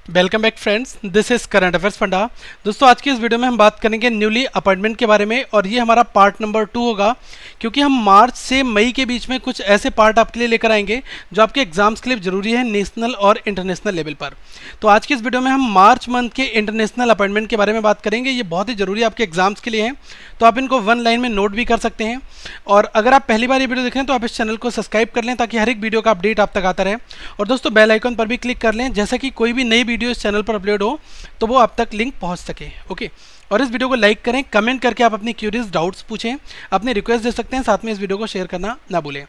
Welcome back friends, this is current affairs funda. दोस्तों आज की इस वीडियो में हम बात करेंगे न्यूली अपॉइंटमेंट के बारे में और ये हमारा पार्ट नंबर 2 होगा, क्योंकि हम मार्च से मई के बीच में कुछ ऐसे पार्ट आपके लिए लेकर आएंगे जो आपके एग्जाम्स के लिए जरूरी है नेशनल और इंटरनेशनल लेवल पर। तो आज की इस वीडियो में हम मार्च मंथ के इंटरनेशनल अपॉइंटमेंट के बारे में बात करेंगे। ये बहुत ही जरूरी आपके एग्जाम्स के लिए है, तो आप इनको वन लाइन में नोट भी कर सकते हैं। और अगर आप पहली बार ये वीडियो देख रहे हैं तो आप इस चैनल को सब्सक्राइब कर लें ताकि हर एक वीडियो का अपडेट आप तक आता रहे। और दोस्तों बेल आइकन पर भी क्लिक कर लें, जैसा कि कोई भी नई वीडियो इस चैनल पर अपलोड हो तो वो आप तक लिंक पहुंच सके। ओके, और इस वीडियो को लाइक करें, कमेंट करके आप अपनी क्यूरियस डाउट्स पूछें, अपनी रिक्वेस्ट दे सकते हैं, साथ में इस वीडियो को शेयर करना ना भूलें।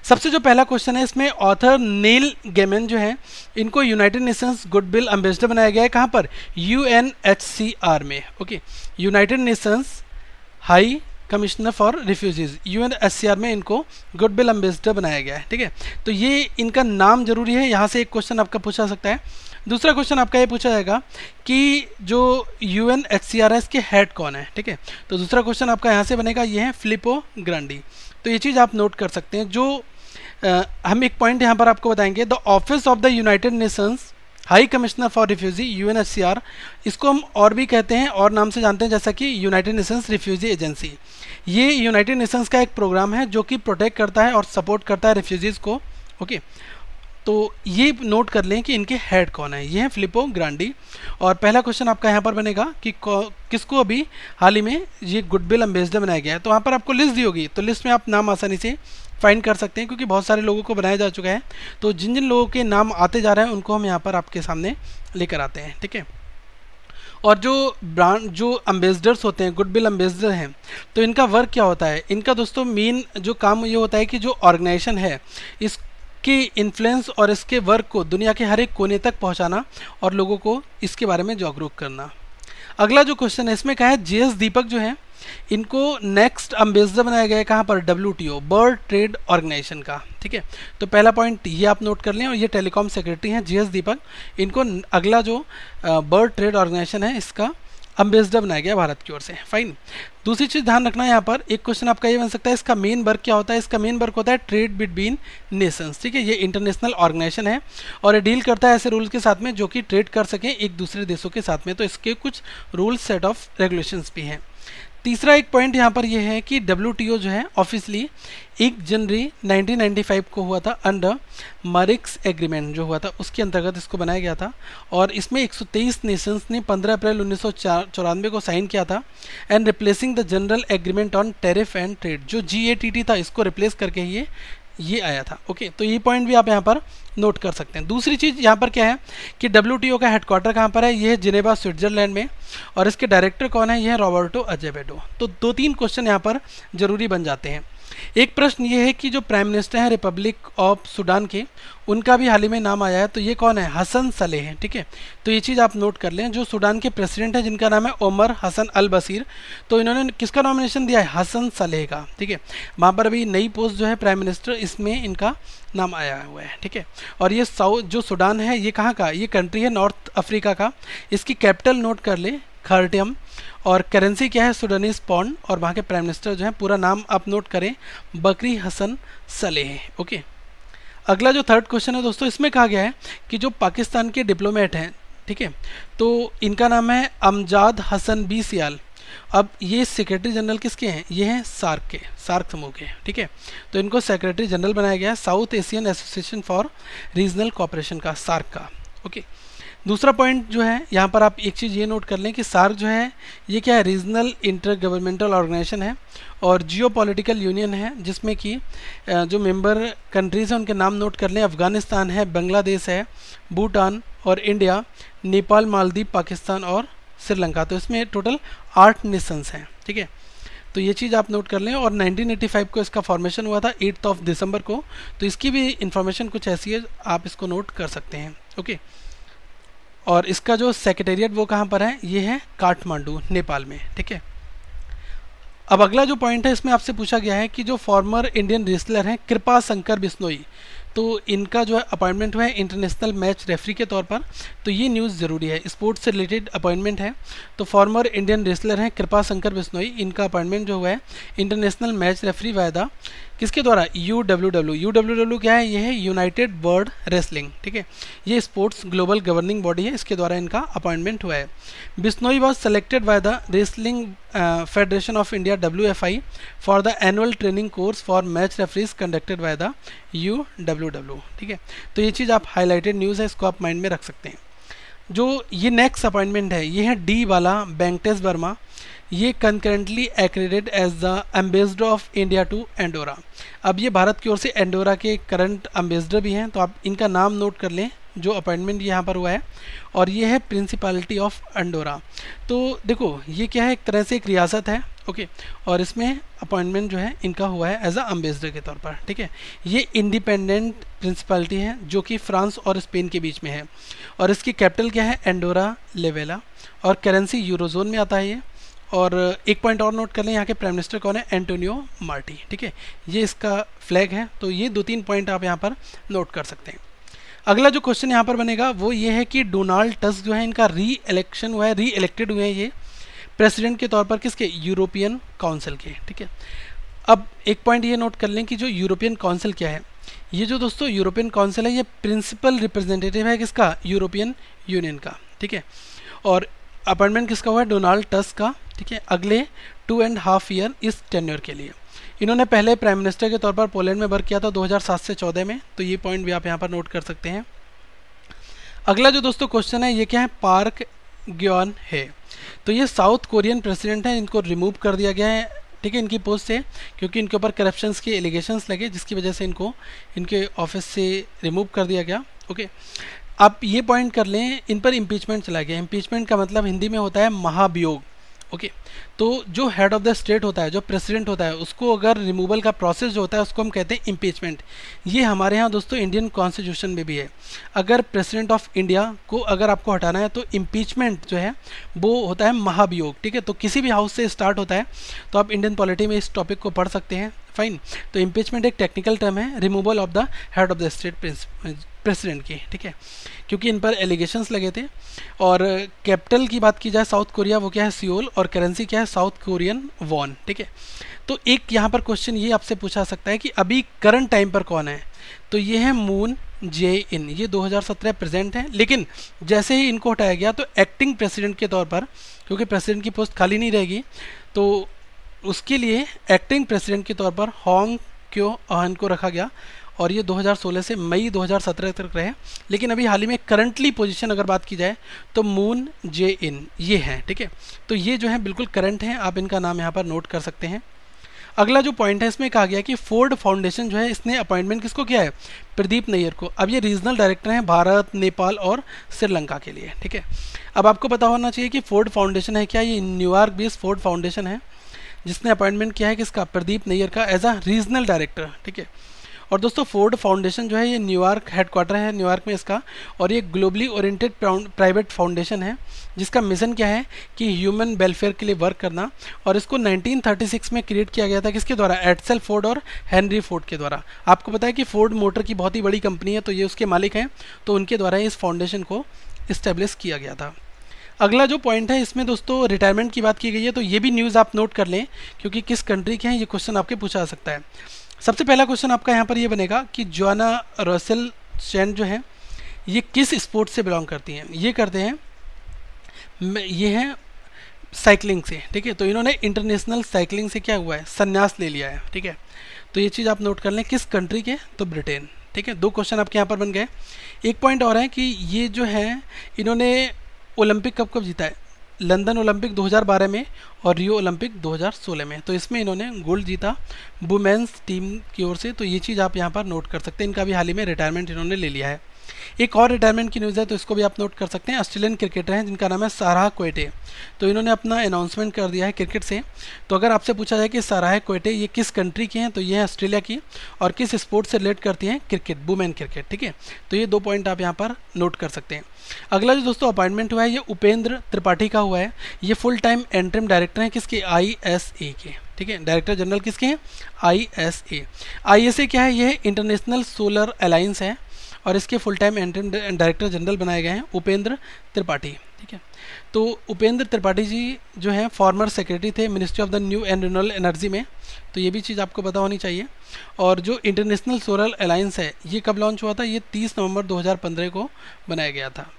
सबसे जो पहला क्वेश्चन है, इसमें ऑथर नील गैमन जो है इनको यूनाइटेड नेशंस गुडविल एम्बेसडर बनाया गया है। कहाँ पर? UNHCR में। Okay, United Nations high commissioner for refugees UNHCR में इनको गुडविल एम्बेसडर बनाया गया है। ठीक है, तो ये इनका नाम जरूरी है। यहाँ से एक क्वेश्चन आपका पूछा सकता है। दूसरा क्वेश्चन आपका ये पूछा जाएगा कि जो UNHCR है इसके हेड कौन है। ठीक है, तो दूसरा क्वेश्चन आपका यहाँ से बनेगा, ये है फिलिपो ग्रांडी। तो ये चीज़ आप नोट कर सकते हैं। जो हम एक पॉइंट यहाँ पर आपको बताएंगे, the office of the United Nations high commissioner for refugee UNHCR, इसको हम और भी कहते हैं और नाम से जानते हैं, जैसा कि यूनाइटेड नेशंस रिफ्यूजी एजेंसी। ये यूनाइटेड नेशंस का एक प्रोग्राम है जो कि प्रोटेक्ट करता है और सपोर्ट करता है रिफ्यूजीज़ को। ओके, तो ये नोट कर लें कि इनके हेड कौन है। ये है फिलिपो ग्रांडी। और पहला क्वेश्चन आपका यहाँ पर बनेगा कि किसको अभी हाल ही में ये गुडविल एम्बेसडर बनाया गया है। तो वहाँ पर आपको लिस्ट दी होगी, तो लिस्ट में आप नाम आसानी से फाइंड कर सकते हैं, क्योंकि बहुत सारे लोगों को बनाया जा चुका है। तो जिन जिन लोगों के नाम आते जा रहे हैं उनको हम यहाँ पर आपके सामने लेकर आते हैं। ठीक है, और जो एम्बेसडर्स होते हैं, गुडविल एम्बेसडर हैं, तो इनका वर्क क्या होता है? इनका दोस्तों मेन जो काम ये होता है कि जो ऑर्गेनाइजेशन है इसकी इन्फ्लुएंस और इसके वर्क को दुनिया के हर एक कोने तक पहुंचाना और लोगों को इसके बारे में जागरूक करना। अगला जो क्वेश्चन है, इसमें क्या है, JS दीपक जो है इनको नेक्स्ट एम्बेसडर बनाया गया है। कहाँ पर? WTO वर्ल्ड ट्रेड ऑर्गेनाइजेशन का। ठीक है, तो पहला पॉइंट ये आप नोट कर लें। और ये टेलीकॉम सेक्रेटरी हैं JS दीपक, इनको अगला जो वर्ल्ड ट्रेड ऑर्गेनाइजेशन है इसका एम्बेसडर बनाया गया भारत की ओर से। फाइन। दूसरी चीज़ ध्यान रखना है, यहाँ पर एक क्वेश्चन आपका ये बन सकता है, इसका मेन वर्क क्या होता है? इसका मेन वर्क होता है ट्रेड बिटवीन नेशंस। ठीक है, ये इंटरनेशनल ऑर्गेनाइजेशन है और ये डील करता है ऐसे रूल्स के साथ में जो कि ट्रेड कर सकें एक दूसरे देशों के साथ में। तो इसके कुछ रूल्स, सेट ऑफ रेगुलेशंस भी हैं। तीसरा एक पॉइंट यहाँ पर यह है कि WTO जो है ऑफिशियली 1 जनवरी 1995 को हुआ था, अंडर मारिक्स एग्रीमेंट जो हुआ था उसके अंतर्गत इसको बनाया गया था। और इसमें 123 नेशंस ने 15 अप्रैल 1994 को साइन किया था। And replacing the general agreement on tariff and trade, जो GATT था, इसको रिप्लेस करके ये आया था। ओके, तो ये पॉइंट भी आप यहाँ पर नोट कर सकते हैं। दूसरी चीज़ यहाँ पर क्या है कि WTO का हेडक्वार्टर कहाँ पर है? ये है जिनेवा, स्विट्जरलैंड में। और इसके डायरेक्टर कौन है? ये है रॉबर्टो अजेवेडो। तो 2-3 क्वेश्चन यहाँ पर जरूरी बन जाते हैं। एक प्रश्न ये है कि जो प्राइम मिनिस्टर हैं रिपब्लिक ऑफ सूडान के, उनका भी हाल ही में नाम आया है। तो ये कौन है? हसन सलेह है। ठीक है, तो ये चीज़ आप नोट कर लें। जो सूडान के प्रेसिडेंट हैं जिनका नाम है ओमर हसन अल बशीर, तो इन्होंने किसका नॉमिनेशन दिया है? हसन सलेह का। ठीक है, वहाँ पर अभी नई पोस्ट जो है प्राइम मिनिस्टर, इसमें इनका नाम आया हुआ है। ठीक है, और ये जो सूडान है ये कहाँ का? ये कंट्री है नॉर्थ अफ्रीका का। इसकी कैपिटल नोट कर ले, खार्टूम। और करेंसी क्या है? Sudanese pound. और वहाँ के प्राइम मिनिस्टर जो है, पूरा नाम आप नोट करें, बकरी हसन सलेह। ओके, अगला जो थर्ड क्वेश्चन है दोस्तों, इसमें कहा गया है कि जो पाकिस्तान के डिप्लोमेट हैं, ठीक है, तो इनका नाम है अमजाद हसन बी सियाल। अब ये सेक्रेटरी जनरल किसके हैं? ये हैं सार्क के, सार्क समूह के। ठीक है, तो इनको सेक्रेटरी जनरल बनाया गया है south Asian association for regional cooperation का, सार्क का। ओके, दूसरा पॉइंट जो है यहाँ पर आप एक चीज़ ये नोट कर लें कि सार्क जो है ये क्या है? रीजनल इंटर गवर्नमेंटल ऑर्गेनाइजेशन है और जियो पॉलिटिकल यूनियन है, जिसमें कि जो मेंबर कंट्रीज़ हैं उनके नाम नोट कर लें। अफ़गानिस्तान है, बांग्लादेश है, भूटान और इंडिया, नेपाल, मालदीव, पाकिस्तान और श्रीलंका। तो इसमें टोटल 8 नेशंस हैं। ठीक है, तो ये चीज़ आप नोट कर लें। और 1985 को इसका फॉर्मेशन हुआ था 8 दिसंबर को। तो इसकी भी इंफॉर्मेशन कुछ ऐसी है, आप इसको नोट कर सकते हैं। ओके, और इसका जो सेक्रेटेरिएट वो कहाँ पर है? ये है काठमांडू, नेपाल में। ठीक है, अब अगला जो पॉइंट है, इसमें आपसे पूछा गया है कि जो फॉर्मर इंडियन रेसलर हैं कृपा शंकर बिश्नोई, तो इनका जो है अपॉइंटमेंट हुआ है इंटरनेशनल मैच रेफरी के तौर पर। तो ये न्यूज़ ज़रूरी है, स्पोर्ट्स से रिलेटेड अपॉइंटमेंट है। तो फॉर्मर इंडियन रेसलर हैं कृपा शंकर बिश्नोई, इनका अपॉइंटमेंट जो हुआ है इंटरनेशनल मैच रेफरी वायदा किसके द्वारा? UWW क्या है? ये है यूनाइटेड वर्ल्ड रेसलिंग, ठीक है, ये स्पोर्ट्स ग्लोबल गवर्निंग बॉडी है, इसके द्वारा इनका अपॉइंटमेंट हुआ है। Bishnoi was selected by the wrestling federation of India WFI for the annual training course for match referees conducted by the UWW, ठीक है। तो ये चीज़ आप हाईलाइटेड न्यूज़ है, इसको आप माइंड में रख सकते हैं। जो ये नेक्स्ट अपॉइंटमेंट है ये है D वाला वेंकटेश वर्मा, ये concurrently accredited as the ambassador of India to Andorra. अब ये भारत की ओर से एंडोरा के करंट एम्बेसडर भी हैं, तो आप इनका नाम नोट कर लें जो अपॉइंटमेंट यहाँ पर हुआ है, और ये है प्रिंसिपैलिटी ऑफ एंडोरा। तो देखो ये क्या है, एक तरह से एक रियासत है, ओके, और इसमें अपॉइंटमेंट जो है इनका हुआ है एज अ एम्बेसडर के तौर पर, ठीक है। ये इंडिपेंडेंट प्रिंसिपैलिटी है जो कि फ्रांस और स्पेन के बीच में है, और इसकी कैपिटल क्या है? एंडोरा लेवेला, और करेंसी यूरोजोन में आता है ये। और एक पॉइंट और नोट कर लें, यहाँ के प्राइम मिनिस्टर कौन है? एंटोनियो मार्टी, ठीक है, ये इसका फ्लैग है। तो ये 2-3 पॉइंट आप यहाँ पर नोट कर सकते हैं। अगला जो क्वेश्चन यहाँ पर बनेगा वो ये है कि डोनाल्ड टस्क जो है इनका री इलेक्शन हुआ है, री इलेक्टेड हुए हैं ये प्रेसिडेंट के तौर पर, किसके? यूरोपियन काउंसिल के, ठीक है। अब एक पॉइंट ये नोट कर लें कि जो यूरोपियन काउंसिल क्या है, ये जो दोस्तों यूरोपियन काउंसिल है ये प्रिंसिपल रिप्रेजेंटेटिव है किसका? यूरोपियन यूनियन का, ठीक है। और अपॉइंटमेंट किसका हुआ है? डोनाल्ड टस्क का, ठीक है, अगले 2.5 ईयर इस टेन्योर के लिए। इन्होंने पहले प्राइम मिनिस्टर के तौर पर पोलैंड में वर्क किया था 2007 से 14 में, तो ये पॉइंट भी आप यहाँ पर नोट कर सकते हैं। अगला जो दोस्तों क्वेश्चन है ये क्या है? पार्क ग्योन है, तो ये साउथ कोरियन प्रेसिडेंट है, इनको रिमूव कर दिया गया है, ठीक है, इनकी पोस्ट से, क्योंकि इनके ऊपर करप्शंस के एलिगेशंस लगे, जिसकी वजह से इनको इनके ऑफिस से रिमूव कर दिया गया, ओके। आप ये पॉइंट कर लें, इन पर इम्पीचमेंट चला गया। इम्पीचमेंट का मतलब हिंदी में होता है महाभियोग, ओके। तो जो हेड ऑफ द स्टेट होता है, जो प्रेसिडेंट होता है, उसको अगर रिमूवल का प्रोसेस जो होता है उसको हम कहते हैं इम्पीचमेंट। ये हमारे यहाँ दोस्तों इंडियन कॉन्स्टिट्यूशन में भी है। अगर प्रेसिडेंट ऑफ इंडिया को अगर आपको हटाना है तो इम्पीचमेंट जो है वो होता है महाभियोग, ठीक है। तो किसी भी हाउस से स्टार्ट होता है, तो आप इंडियन पॉलिटी में इस टॉपिक को पढ़ सकते हैं, फाइन। तो इम्पीचमेंट एक टेक्निकल टर्म है, removal of the head of the state president की, ठीक है, क्योंकि इन पर एलिगेशंस लगे थे। और कैपिटल की बात की जाए साउथ कोरिया, वो क्या है? सियोल, और करेंसी क्या है? साउथ कोरियन वॉन, ठीक है। तो एक यहाँ पर क्वेश्चन ये आपसे पूछा सकता है कि अभी करंट टाइम पर कौन है, तो ये है मून जे इन, ये 2017 प्रेजेंट है, लेकिन जैसे ही इनको हटाया गया तो एक्टिंग प्रेसिडेंट के तौर पर, क्योंकि प्रेसिडेंट की पोस्ट खाली नहीं रहेगी, तो उसके लिए एक्टिंग प्रेसिडेंट के तौर पर होंग क्यो अहन को रखा गया, और ये 2016 से मई 2017 तक रहे। लेकिन अभी हाल ही में करंटली पोजीशन अगर बात की जाए तो मून जे इन ये है, ठीक है। तो ये जो है बिल्कुल करंट है, आप इनका नाम यहाँ पर नोट कर सकते हैं। अगला जो पॉइंट है इसमें कहा गया कि फोर्ड फाउंडेशन जो है इसने अपॉइंटमेंट किसको किया है? प्रदीप नैयर को। अब ये रीजनल डायरेक्टर हैं भारत, नेपाल और श्रीलंका के लिए, ठीक है। अब आपको पता होना चाहिए कि फोर्ड फाउंडेशन है क्या? ये न्यूयॉर्क बेस्ड फोर्ड फाउंडेशन है, जिसने अपॉइंटमेंट किया है किसका? प्रदीप नैयर का एज अ रीजनल डायरेक्टर, ठीक है। और दोस्तों फोर्ड फाउंडेशन जो है ये न्यूयॉर्क हेडक्वार्टर है, न्यूयॉर्क में इसका, और ये ग्लोबली ओरिएंटेड प्राइवेट फाउंडेशन है, जिसका मिशन क्या है कि ह्यूमन वेलफेयर के लिए वर्क करना। और इसको 1936 में क्रिएट किया गया था, किसके द्वारा? एड्सल फोर्ड और हेनरी फोर्ड के द्वारा। आपको पता है कि फोर्ड मोटर की बहुत ही बड़ी कंपनी है, तो ये उसके मालिक हैं, तो उनके द्वारा इस फाउंडेशन को इस्टेब्लिश किया गया था। अगला जो पॉइंट है इसमें दोस्तों रिटायरमेंट की बात की गई है, तो ये भी न्यूज़ आप नोट कर लें, क्योंकि किस कंट्री के हैं ये क्वेश्चन आपके पूछा जा सकता है। सबसे पहला क्वेश्चन आपका यहाँ पर ये बनेगा कि जोआना रसेल चैन जो है ये किस स्पोर्ट से बिलोंग करती हैं? ये करते हैं, ये हैं साइकिलिंग से, ठीक है। तो इन्होंने इंटरनेशनल साइकिलिंग से क्या हुआ है? संन्यास ले लिया है, ठीक है। तो ये चीज़ आप नोट कर लें, किस कंट्री के? तो ब्रिटेन, ठीक है। 2 क्वेश्चन आपके यहाँ पर बन गए। एक पॉइंट और है कि ये जो है इन्होंने ओलंपिक कब जीता है? लंदन ओलंपिक 2012 में और रियो ओलंपिक 2016 में, तो इसमें इन्होंने गोल्ड जीता वुमेन्स टीम की ओर से। तो ये चीज़ आप यहाँ पर नोट कर सकते हैं, इनका भी हाल ही में रिटायरमेंट इन्होंने ले लिया है। एक और रिटायरमेंट की न्यूज़ है, तो इसको भी आप नोट कर सकते हैं। ऑस्ट्रेलियन क्रिकेटर हैं जिनका नाम है साराह कोएटे, तो इन्होंने अपना अनाउंसमेंट कर दिया है क्रिकेट से। तो अगर आपसे पूछा जाए कि साराह कोएटे ये किस कंट्री की हैं, तो ये है ऑस्ट्रेलिया की, और किस स्पोर्ट से रिलेट करती हैं? क्रिकेट, वुमेन क्रिकेट, ठीक है। तो ये 2 पॉइंट आप यहाँ पर नोट कर सकते हैं। अगला जो दोस्तों अपॉइंटमेंट हुआ है ये उपेंद्र त्रिपाठी का हुआ है। ये फुल टाइम इंटरिम डायरेक्टर हैं किसके? ISA के, ठीक है। डायरेक्टर जनरल किसके हैं? ISA। ISA क्या है? ये इंटरनेशनल सोलर अलायंस है, और इसके full time interim director general बनाए गए हैं उपेंद्र त्रिपाठी, ठीक है। ठीक है। तो उपेंद्र त्रिपाठी जी जो हैं फॉर्मर सेक्रेटरी थे ministry of the new and renewable energy में, तो ये भी चीज़ आपको पता होनी चाहिए। और जो इंटरनेशनल सोलर अलायंस है ये कब लॉन्च हुआ था, ये 30 नवंबर 2015 को बनाया गया था।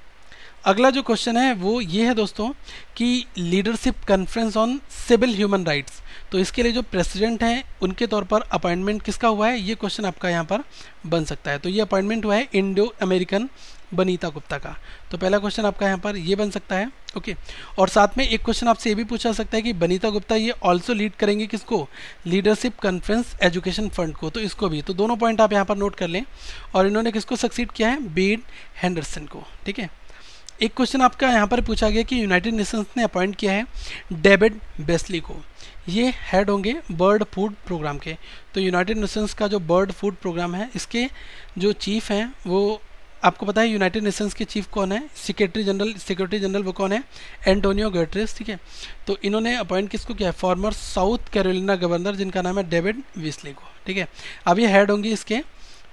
अगला जो क्वेश्चन है वो ये है दोस्तों कि leadership conference on civil human rights, तो इसके लिए जो प्रेसिडेंट हैं उनके तौर पर अपॉइंटमेंट किसका हुआ है, ये क्वेश्चन आपका यहाँ पर बन सकता है। तो ये अपॉइंटमेंट हुआ है इंडो अमेरिकन बनीता गुप्ता का। तो पहला क्वेश्चन आपका यहाँ पर ये बन सकता है। ओके, और साथ में एक क्वेश्चन आपसे ये भी पूछा सकता है कि बनीता गुप्ता ये ऑल्सो लीड करेंगे किसको, लीडरशिप कॉन्फ्रेंस एजुकेशन फंड को, तो इसको भी। तो दोनों पॉइंट आप यहाँ पर नोट कर लें। और इन्होंने किसको सक्सीड किया है, बेड हेंडरसन को। ठीक है, एक क्वेश्चन आपका यहाँ पर पूछा गया कि यूनाइटेड नेशंस ने अपॉइंट किया है डेविड बेस्ली को, ये हेड होंगे बर्ड फूड प्रोग्राम के। तो यूनाइटेड नेशंस का जो बर्ड फूड प्रोग्राम है इसके जो चीफ हैं वो आपको पता है यूनाइटेड नेशंस के चीफ कौन है, सिक्योरिटी जनरल वो कौन है, एंटोनियो गुटेरेस। ठीक है, तो इन्होंने अपॉइंट किसको किया है, फॉर्मर साउथ कैरोलिना गवर्नर जिनका नाम है डेविड बेस्ली को। ठीक है, अब ये हेड होंगी इसके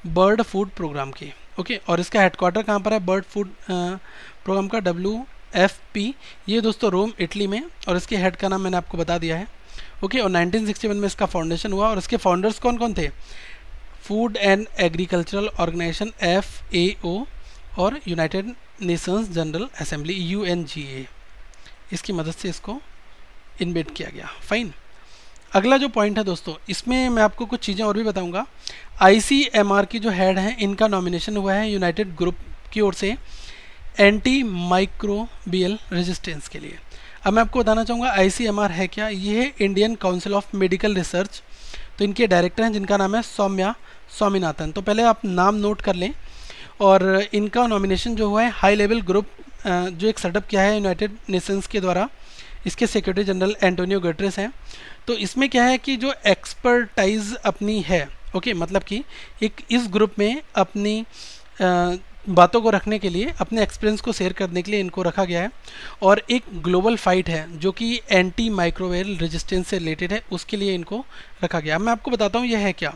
बर्ड फूड प्रोग्राम की। ओके, और इसका हेडक्वार्टर कहाँ पर है, बर्ड फूड प्रोग्राम का WFP, ये दोस्तों रोम इटली में, और इसके हेड का नाम मैंने आपको बता दिया है। ओके, और 1961 में इसका फाउंडेशन हुआ। और इसके फाउंडर्स कौन कौन थे, food and agricultural organisation FAO और united nations general assembly UNGA, इसकी मदद से इसको इन्वेंट किया गया। फाइन, अगला जो पॉइंट है दोस्तों इसमें मैं आपको कुछ चीज़ें और भी बताऊंगा। ICMR की जो हेड हैं इनका नॉमिनेशन हुआ है यूनाइटेड ग्रुप की ओर से एंटी माइक्रोबियल रेजिस्टेंस के लिए। अब मैं आपको बताना चाहूँगा ICMR है क्या, ये है Indian council of medical research. तो इनके डायरेक्टर हैं जिनका नाम है सौम्या स्वामीनाथन। तो पहले आप नाम नोट कर लें। और इनका नॉमिनेशन जो हुआ है हाई लेवल ग्रुप जो एक सेटअप किया है यूनाइटेड नेशंस के द्वारा, इसके सेक्रेटरी जनरल एंटोनियो गुटेरेस हैं। तो इसमें क्या है कि जो एक्सपर्टाइज अपनी है, ओके, मतलब कि एक इस ग्रुप में अपनी बातों को रखने के लिए, अपने एक्सपीरियंस को शेयर करने के लिए इनको रखा गया है। और एक ग्लोबल फाइट है जो कि एंटी माइक्रोवेल रेजिस्टेंस से रिलेटेड है, उसके लिए इनको रखा गया। मैं आपको बताता हूँ यह है क्या।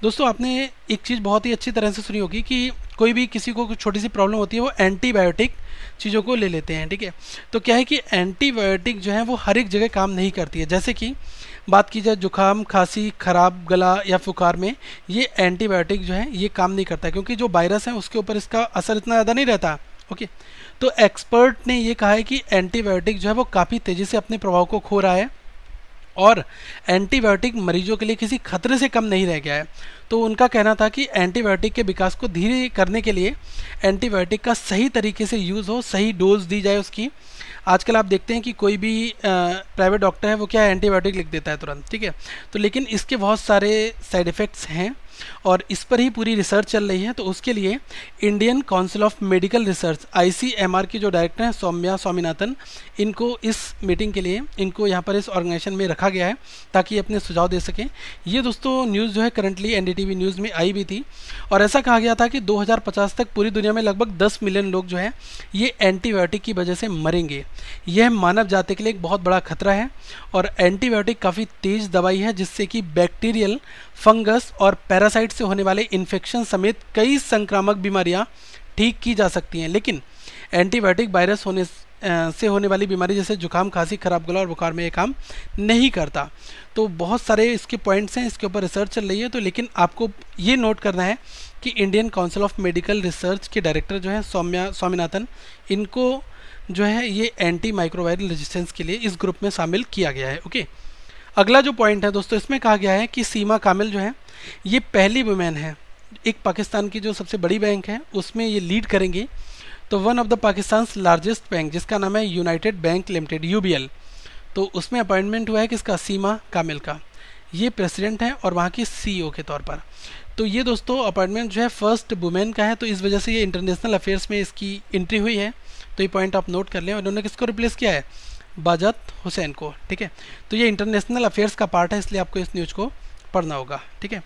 दोस्तों आपने एक चीज़ बहुत ही अच्छी तरह से सुनी होगी कि कोई भी किसी को कुछ छोटी सी प्रॉब्लम होती है वो एंटीबायोटिक चीज़ों को ले लेते हैं। ठीक है, तो क्या है कि एंटीबायोटिक जो है वो हर एक जगह काम नहीं करती है। जैसे कि बात की जाए जुकाम, खांसी, खराब गला या फुकार में ये एंटीबायोटिक जो है ये काम नहीं करता, क्योंकि जो वायरस है उसके ऊपर इसका असर इतना ज़्यादा नहीं रहता। ओके, तो एक्सपर्ट ने ये कहा है कि एंटीबायोटिक जो है वो काफ़ी तेज़ी से अपने प्रभाव को खो रहा है और एंटीबायोटिक मरीजों के लिए किसी खतरे से कम नहीं रह गया है। तो उनका कहना था कि एंटीबायोटिक के विकास को धीरे करने के लिए एंटीबायोटिक का सही तरीके से यूज़ हो, सही डोज दी जाए उसकी। आजकल आप देखते हैं कि कोई भी प्राइवेट डॉक्टर है वो क्या एंटीबायोटिक लिख देता है तुरंत। ठीक है, तो लेकिन इसके बहुत सारे साइड इफ़ेक्ट्स हैं और इस पर ही पूरी रिसर्च चल रही है। तो उसके लिए Indian council of medical research ICMR की जो डायरेक्टर हैं सौम्या स्वामीनाथन, इनको इस मीटिंग के लिए इनको यहाँ पर इस ऑर्गेनाइजेशन में रखा गया है ताकि ये अपने सुझाव दे सकें। ये दोस्तों न्यूज़ जो है करंटली NDTV न्यूज़ में आई भी थी और ऐसा कहा गया था कि 2050 तक पूरी दुनिया में लगभग 10 मिलियन लोग जो है ये एंटीबायोटिक की वजह से मरेंगे। यह मानव जाति के लिए एक बहुत बड़ा खतरा है और एंटीबायोटिक काफ़ी तेज़ दवाई है जिससे कि बैक्टीरियल, फंगस और पैरासाइट से होने वाले इन्फेक्शन समेत कई संक्रामक बीमारियां ठीक की जा सकती हैं। लेकिन एंटीबायोटिक वायरस होने से होने वाली बीमारी जैसे जुकाम, खांसी, खराब गला और बुखार में ये काम नहीं करता। तो बहुत सारे इसके पॉइंट्स हैं, इसके ऊपर रिसर्च चल रही है। तो लेकिन आपको ये नोट करना है कि Indian council of medical research के डायरेक्टर जो हैं सौम्या स्वामीनाथन, इनको जो है ये एंटी माइक्रोवायरल रेजिस्टेंस के लिए इस ग्रुप में शामिल किया गया है। ओके, अगला जो पॉइंट है दोस्तों इसमें कहा गया है कि सीमा कामिल जो है ये पहली वुमेन है, एक पाकिस्तान की जो सबसे बड़ी बैंक है उसमें ये लीड करेंगी। तो one of the Pakistan largest bank जिसका नाम है यूनाइटेड बैंक लिमिटेड UBL, तो उसमें अपॉइंटमेंट हुआ है किसका, सीमा कामिल का। ये प्रेसिडेंट हैं और वहाँ की CEO के तौर पर। तो ये दोस्तों अपॉइंटमेंट जो है फर्स्ट वुमेन का है, तो इस वजह से ये इंटरनेशनल अफेयर्स में इसकी एंट्री हुई है। तो ये पॉइंट आप नोट कर लें। उन्होंने किसको रिप्लेस किया है, बाजत हुसैन को। ठीक है, तो ये इंटरनेशनल अफेयर्स का पार्ट है, इसलिए आपको इस न्यूज़ को पढ़ना होगा। ठीक है,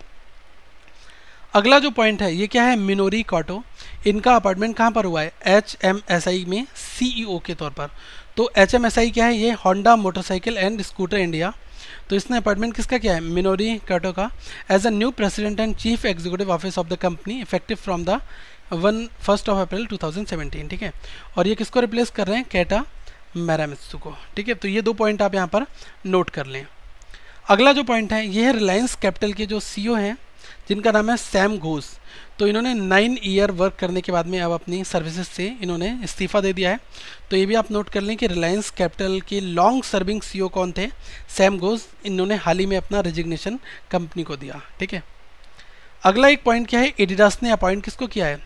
अगला जो पॉइंट है ये क्या है, मिनोरी काटो, इनका अपॉइंटमेंट कहाँ पर हुआ है, HMSI में CEO के तौर पर। तो HMSI क्या है, ये Honda motorcycle and scooter India. तो इसने अपॉइंटमेंट किसका किया है, मिनोरी काटो का, as a new president and chief executive office of the company effective from the 1 April 2017, ठीक है। और ये किसको रिप्लेस कर रहे हैं? केटा मैरामित्सु को, ठीक है। तो ये 2 पॉइंट आप यहाँ पर नोट कर लें। अगला जो पॉइंट है ये है रिलायंस कैपिटल के जो सीईओ हैं जिनका नाम है सैम घोष। तो इन्होंने 9 ईयर वर्क करने के बाद में अब अपनी सर्विसेज से इन्होंने इस्तीफ़ा दे दिया है। तो ये भी आप नोट कर लें कि रिलायंस कैपिटल के लॉन्ग सर्विंग सीईओ कौन थे? सैम घोष। इन्होंने हाल ही में अपना रेजिग्नेशन कंपनी को दिया, ठीक है। अगला एक पॉइंट क्या है? एडिडास ने अपॉइंट किसको किया है?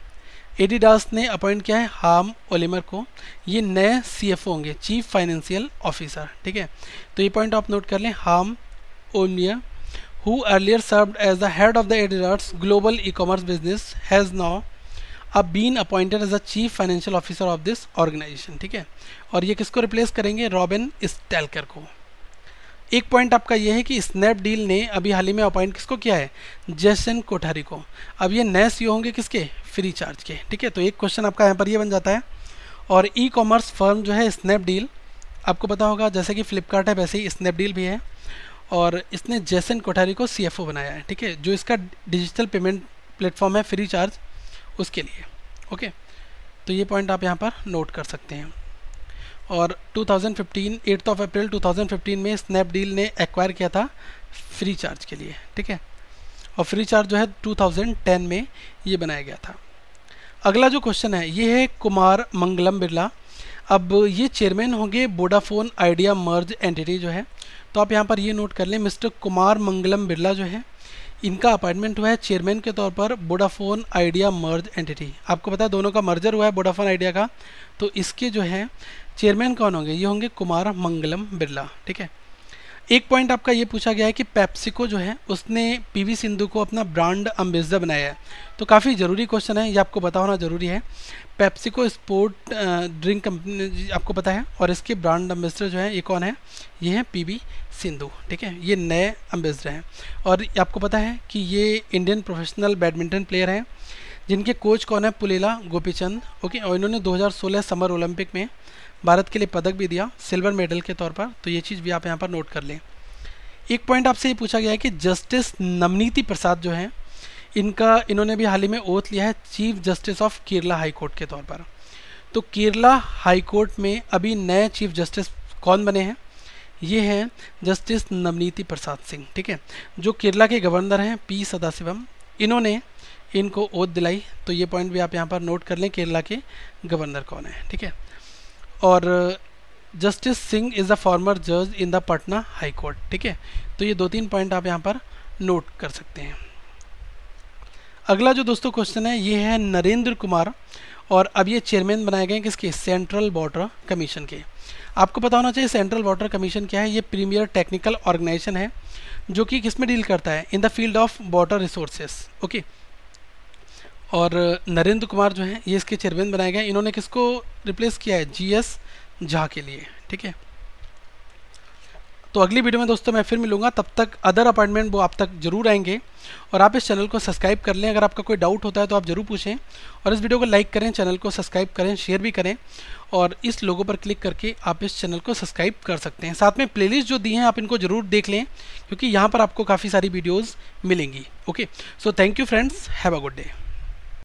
एडिडास ने अपॉइंट किया है हार्म ओलिमर को। ये नए सीएफओ होंगे, चीफ फाइनेंशियल ऑफिसर, ठीक है। तो ये पॉइंट आप नोट कर लें। हार्म ओलिमर, who earlier served as the head of the Adidas global e-commerce business, has now been appointed as the chief financial officer of this organization, ठीक है। और ये किसको रिप्लेस करेंगे? रॉबिन स्टेलकर को। एक पॉइंट आपका ये है कि स्नैपडील ने अभी हाल ही में अपॉइंट किसको किया है? जेसन कोठारी को। अब ये नए सीईओ होंगे किसके? फ्री चार्ज के, ठीक है। तो एक क्वेश्चन आपका यहाँ पर ये बन जाता है। और ई कॉमर्स फर्म जो है स्नैपडील, आपको पता होगा जैसे कि फ्लिपकार्ट है वैसे ही स्नैपडील भी है, और इसने जेसन कोठारी को सीएफओ बनाया है, ठीक है। जो इसका डिजिटल पेमेंट प्लेटफॉर्म है फ्री चार्ज, उसके लिए, ओके। तो ये पॉइंट आप यहाँ पर नोट कर सकते हैं। और 2015 8 अप्रैल 2015 में स्नैपडील ने एक्वायर किया था फ्री चार्ज के लिए, ठीक है। और फ्री चार्ज जो है 2010 में ये बनाया गया था। अगला जो क्वेश्चन है ये है कुमार मंगलम बिरला। अब ये चेयरमैन होंगे वोडाफोन आइडिया मर्ज एंटिटी जो है। तो आप यहाँ पर ये नोट कर लें, मिस्टर कुमार मंगलम बिरला जो है इनका अपॉइंटमेंट हुआ है चेयरमैन के तौर पर वोडाफोन आइडिया मर्ज एंटिटी। आपको पता है दोनों का मर्जर हुआ है वोडाफोन आइडिया का। तो इसके जो है चेयरमैन कौन होंगे? ये होंगे कुमार मंगलम बिरला, ठीक है। एक पॉइंट आपका ये पूछा गया है कि पेप्सिको जो है उसने पीवी सिंधु को अपना ब्रांड एम्बेसडर बनाया है। तो काफ़ी ज़रूरी क्वेश्चन है, ये आपको पता होना ज़रूरी है। पेप्सिको स्पोर्ट ड्रिंक कंपनी आपको पता है, और इसके ब्रांड एम्बेसडर जो है ये कौन है? ये हैं पीवी सिंधु, ठीक है। ये नए एम्बेसडर हैं। और आपको पता है कि ये इंडियन प्रोफेशनल बैडमिंटन प्लेयर हैं जिनके कोच कौन है? पुलेला गोपीचंद, ओके। और इन्होंने 2016 समर ओलंपिक में भारत के लिए पदक भी दिया सिल्वर मेडल के तौर पर। तो ये चीज़ भी आप यहाँ पर नोट कर लें। एक पॉइंट आपसे ये पूछा गया है कि जस्टिस नवनीति प्रसाद जो हैं इन्होंने भी हाल ही में ओथ लिया है chief justice of Kerala high court के तौर पर। तो केरला हाई कोर्ट में अभी नए चीफ जस्टिस कौन बने हैं? ये हैं जस्टिस नवनीति प्रसाद सिंह, ठीक है, जो केरला के गवर्नर हैं पी सदाशिवम। इन्होंने इनको ओथ दिलाई। तो ये पॉइंट भी आप यहाँ पर नोट कर लें, केरला के गवर्नर कौन है, ठीक है। और justice Singh is the former जज in the Patna high court, ठीक है। तो ये 2-3 पॉइंट आप यहाँ पर नोट कर सकते हैं। अगला जो दोस्तों क्वेश्चन है ये है नरेंद्र कुमार, और अब ये चेयरमैन बनाए गए किसके? सेंट्रल वाटर कमीशन के। आपको पता होना चाहिए सेंट्रल वाटर कमीशन क्या है? ये प्रीमियर टेक्निकल ऑर्गेनाइजेशन है जो कि किस में डील करता है? In the field of water resources, okay. और नरेंद्र कुमार जो है ये इसके चेयरमैन बनाए गए। इन्होंने किसको रिप्लेस किया है? जीएस झा के लिए, ठीक है। तो अगली वीडियो में दोस्तों मैं फिर मिलूंगा, तब तक अदर अपॉइंटमेंट वो आप तक जरूर आएंगे। और आप इस चैनल को सब्सक्राइब कर लें। अगर आपका कोई डाउट होता है तो आप जरूर पूछें, और इस वीडियो को लाइक करें, चैनल को सब्सक्राइब करें, शेयर भी करें, और इस लोगो पर क्लिक करके आप इस चैनल को सब्सक्राइब कर सकते हैं। साथ में प्लेलिस्ट जो दी हैं आप इनको जरूर देख लें, क्योंकि यहाँ पर आपको काफ़ी सारी वीडियोज़ मिलेंगी, okay. So thank you friends, have a good day.